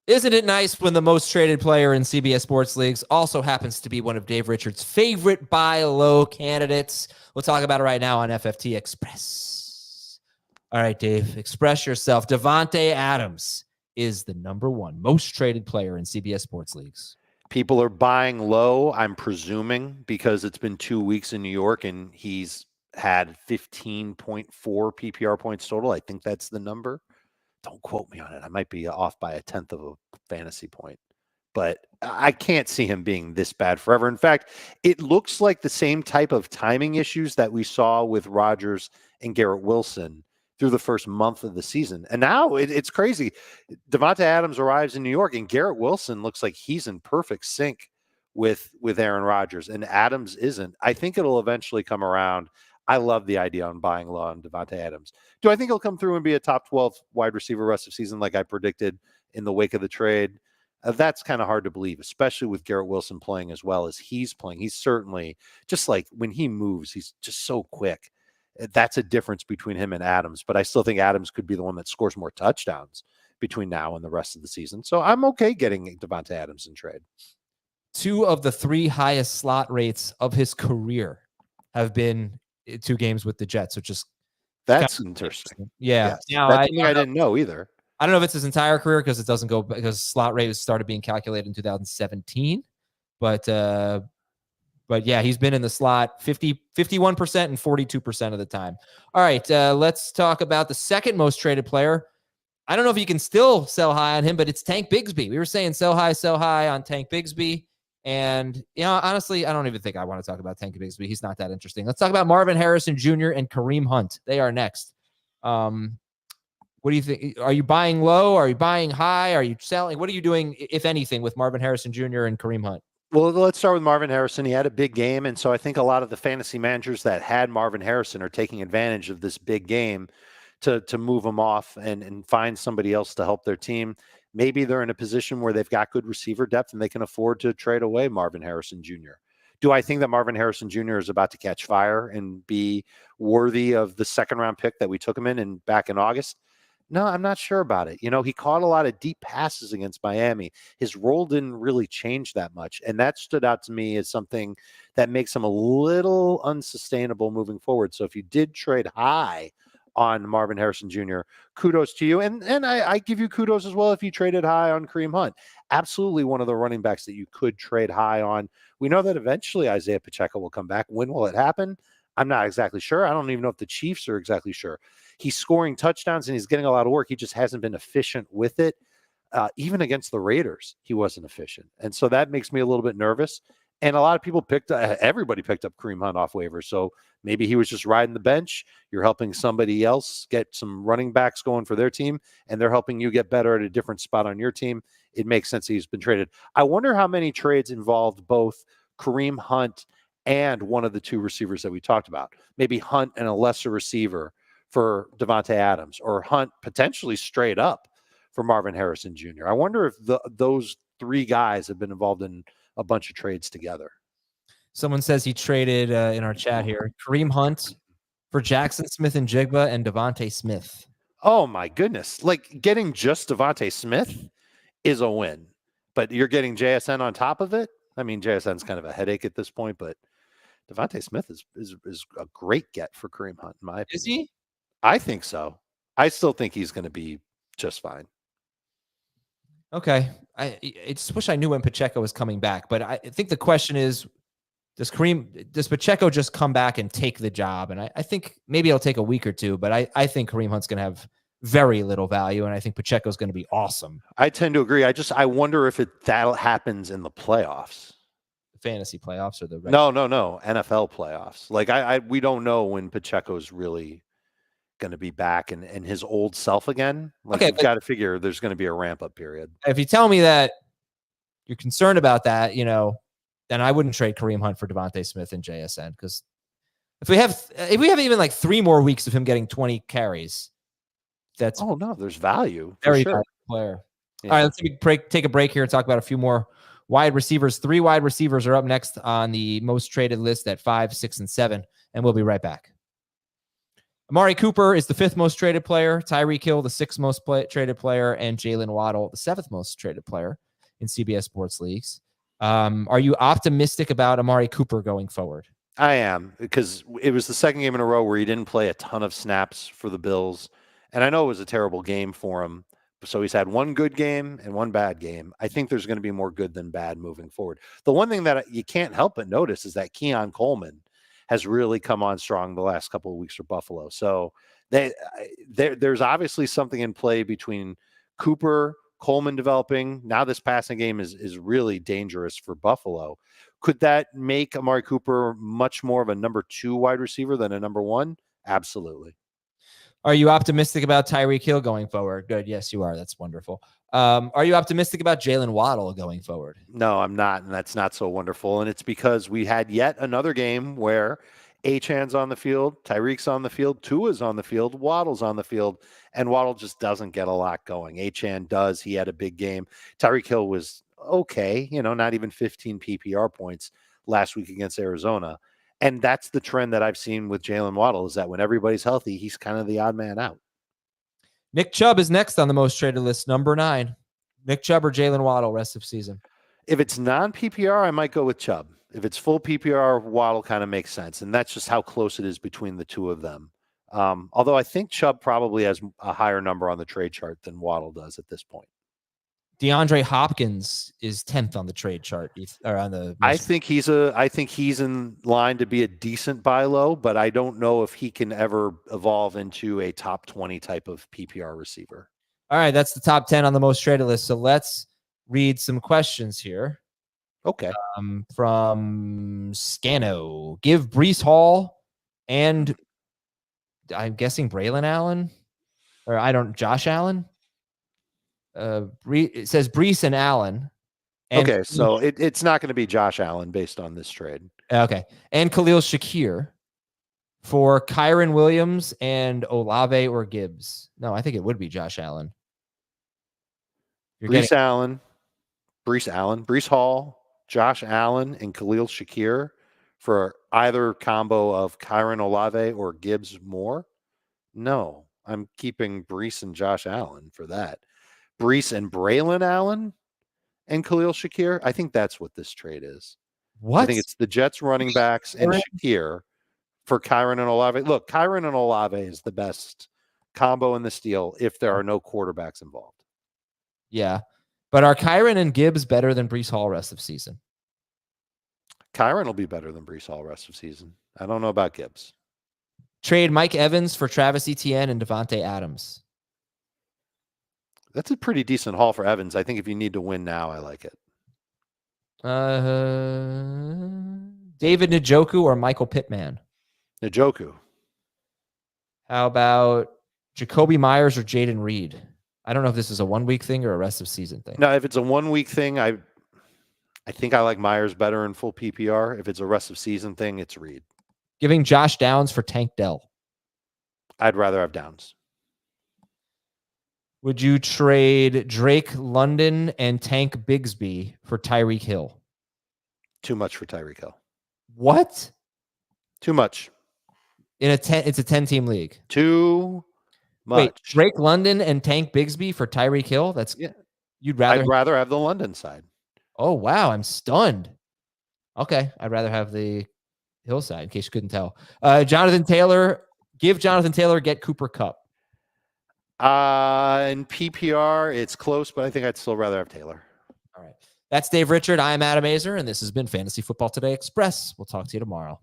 Isn't it nice when the most traded player in CBS Sports Leagues also happens to be one of Dave Richards' favorite buy low candidates? We'll talk about it right now on FFT Express. All right, Dave, express yourself. Davante Adams is the number one most traded player in CBS Sports Leagues. People are buying low, I'm presuming, because it's been 2 weeks in New York and he's had 15.4 PPR points total. I think that's the number. Don't quote me on it. I might be off by a tenth of a fantasy point, but I can't see him being this bad forever. In fact, it looks like the same type of timing issues that we saw with Rodgers and Garrett Wilson through the first month of the season. And now it's crazy. Davante Adams arrives in New York and Garrett Wilson looks like he's in perfect sync with Aaron Rodgers, and Adams isn't. I think it'll eventually come around. I love the idea on buying low on Davante Adams. Do I think he'll come through and be a top 12 wide receiver rest of season like I predicted in the wake of the trade? That's kind of hard to believe, especially with Garrett Wilson playing as well as he's playing. He's certainly, just like when he moves, he's just so quick. That's a difference between him and Adams. But I still think Adams could be the one that scores more touchdowns between now and the rest of the season. So I'm okay getting Davante Adams in trade. 2 of the 3 highest slot rates of his career have been 2 games with the Jets, which is that's interesting. Yeah. Yes. Now, that's something I didn't know either. I don't know if it's his entire career because it doesn't go because slot rate started being calculated in 2017. But yeah, he's been in the slot 51% and 42% of the time. All right, let's talk about the second most traded player. I don't know if you can still sell high on him, but it's Tank Bigsby. We were saying sell high on Tank Bigsby. And, honestly, I don't even think I want to talk about Tank Bigsby. He's not that interesting. Let's talk about Marvin Harrison Jr. and Kareem Hunt. They are next. What do you think? Are you buying low? Are you buying high? Are you selling? What are you doing, if anything, with Marvin Harrison Jr. and Kareem Hunt? Well, let's start with Marvin Harrison. He had a big game, and so I think a lot of the fantasy managers that had Marvin Harrison are taking advantage of this big game to move him off and find somebody else to help their team. Maybe they're in a position where they've got good receiver depth and they can afford to trade away Marvin Harrison Jr. Do I think that Marvin Harrison Jr. is about to catch fire and be worthy of the second-round pick that we took him in back in August? No, I'm not sure about it. He caught a lot of deep passes against Miami. His role didn't really change that much, and that stood out to me as something that makes him a little unsustainable moving forward. So if you did trade high on Marvin Harrison Jr., kudos to you. And I give you kudos as well if you traded high on Kareem Hunt. Absolutely one of the running backs that you could trade high on. We know that eventually Isaiah Pacheco will come back. When will it happen? I'm not exactly sure. I don't even know if the Chiefs are exactly sure. He's scoring touchdowns and he's getting a lot of work. He just hasn't been efficient with it. Even against the Raiders, he wasn't efficient. And so that makes me a little bit nervous. And a lot of people everybody picked up Kareem Hunt off waivers. So maybe he was just riding the bench. You're helping somebody else get some running backs going for their team, and they're helping you get better at a different spot on your team. It makes sense he's been traded. I wonder how many trades involved both Kareem Hunt and one of the 2 receivers that we talked about. Maybe Hunt and a lesser receiver for Davante Adams, or Hunt potentially straight up for Marvin Harrison Jr. I wonder if those 3 guys have been involved in a bunch of trades together. Someone says he traded in our chat here Kareem Hunt for Jackson Smith-Njigba and Devontae Smith. Oh my goodness. Like getting just Devontae Smith is a win, but you're getting JSN on top of it. I mean, JSN's kind of a headache at this point, but Devontae Smith is a great get for Kareem Hunt, in my opinion. Is he? I think so. I still think he's going to be just fine. Okay. I just wish I knew when Pacheco was coming back, but I think the question is, does Pacheco just come back and take the job? And I think maybe it'll take a week or 2, but I think Kareem Hunt's going to have very little value, and I think Pacheco's going to be awesome. I tend to agree. I wonder if that happens in the playoffs. The fantasy playoffs or the regular? No, NFL playoffs. Like we don't know when Pacheco's really going to be back and his old self again. Like, okay, you've got to figure there's going to be a ramp up period. If you tell me that you're concerned about that, then I wouldn't trade Kareem Hunt for Devontae Smith and JSN, because if we have even like 3 more weeks of him getting 20 carries, that's there's value. Very valuable player. Yeah. All right, let's take a break here and talk about a few more wide receivers. 3 wide receivers are up next on the most traded list at 5, 6, and 7, and we'll be right back. Amari Cooper is the 5th most traded player. Tyreek Hill, the 6th most traded player. And Jalen Waddle, the 7th most traded player in CBS Sports leagues. Are you optimistic about Amari Cooper going forward? I am, because it was the second game in a row where he didn't play a ton of snaps for the Bills. And I know it was a terrible game for him. So he's had one good game and one bad game. I think there's going to be more good than bad moving forward. The one thing that you can't help but notice is that Keon Coleman has really come on strong the last couple of weeks for Buffalo. So there's obviously something in play between Cooper, Coleman developing. Now this passing game is really dangerous for Buffalo. Could that make Amari Cooper much more of a number 2 wide receiver than a number 1? Absolutely. Are you optimistic about Tyreek Hill going forward? Good. Yes, you are. That's wonderful. Are you optimistic about Jalen Waddle going forward? No, I'm not. And that's not so wonderful. And it's because we had yet another game where Achan's on the field, Tyreek's on the field, Tua's on the field, Waddle's on the field, and Waddle just doesn't get a lot going. Achan does. He had a big game. Tyreek Hill was okay, not even 15 PPR points last week against Arizona. And that's the trend that I've seen with Jalen Waddle, is that when everybody's healthy, he's kind of the odd man out. Nick Chubb is next on the most traded list, number 9. Nick Chubb or Jalen Waddle rest of season? If it's non-PPR, I might go with Chubb. If it's full PPR, Waddle kind of makes sense. And that's just how close it is between the two of them. Although I think Chubb probably has a higher number on the trade chart than Waddle does at this point. DeAndre Hopkins is 10th on the trade chart, or on the. I think he's in line to be a decent buy low, but I don't know if he can ever evolve into a top 20 type of PPR receiver. All right, that's the top 10 on the most traded list. So let's read some questions here. Okay. From Scano, give Breece Hall and I'm guessing Braylon Allen, or Josh Allen. It says Breece and Allen. And okay, so it's not going to be Josh Allen based on this trade. Okay. And Khalil Shakir for Kyron Williams and Olave or Gibbs. No, I think it would be Josh Allen. Breece Hall, Josh Allen, and Khalil Shakir for either combo of Kyron Olave or Gibbs Moore? No, I'm keeping Breece and Josh Allen for that. Breece and Braylon Allen and Khalil Shakir? I think that's what this trade is. What? I think it's the Jets running backs and Shakir for Kyron and Olave. Look, Kyron and Olave is the best combo in this deal if there are no quarterbacks involved. Yeah. But are Kyron and Gibbs better than Breece Hall rest of season? Kyron will be better than Breece Hall rest of season. I don't know about Gibbs. Trade Mike Evans for Travis Etienne and Davante Adams. That's a pretty decent haul for Evans. I think if you need to win now, I like it. David Njoku or Michael Pittman? Njoku. How about Jacoby Myers or Jaden Reed? I don't know if this is a 1-week thing or a rest of season thing. No, if it's a 1-week thing, I think I like Myers better in full PPR. If it's a rest of season thing, it's Reed. Giving Josh Downs for Tank Dell. I'd rather have Downs. Would you trade Drake London and Tank Bigsby for Tyreek Hill? Too much for Tyreek Hill. What? Too much. It's a 10-team league. Too much. Wait, Drake London and Tank Bigsby for Tyreek Hill? You'd rather. I'd rather have the London side. Oh wow, I'm stunned. Okay, I'd rather have the Hill side, in case you couldn't tell. Jonathan Taylor, give Jonathan Taylor, get Cooper Kupp. In PPR, it's close, but I think I'd still rather have Taylor. All right. That's Dave Richard. I am Adam Azer, and this has been Fantasy Football Today Express. We'll talk to you tomorrow.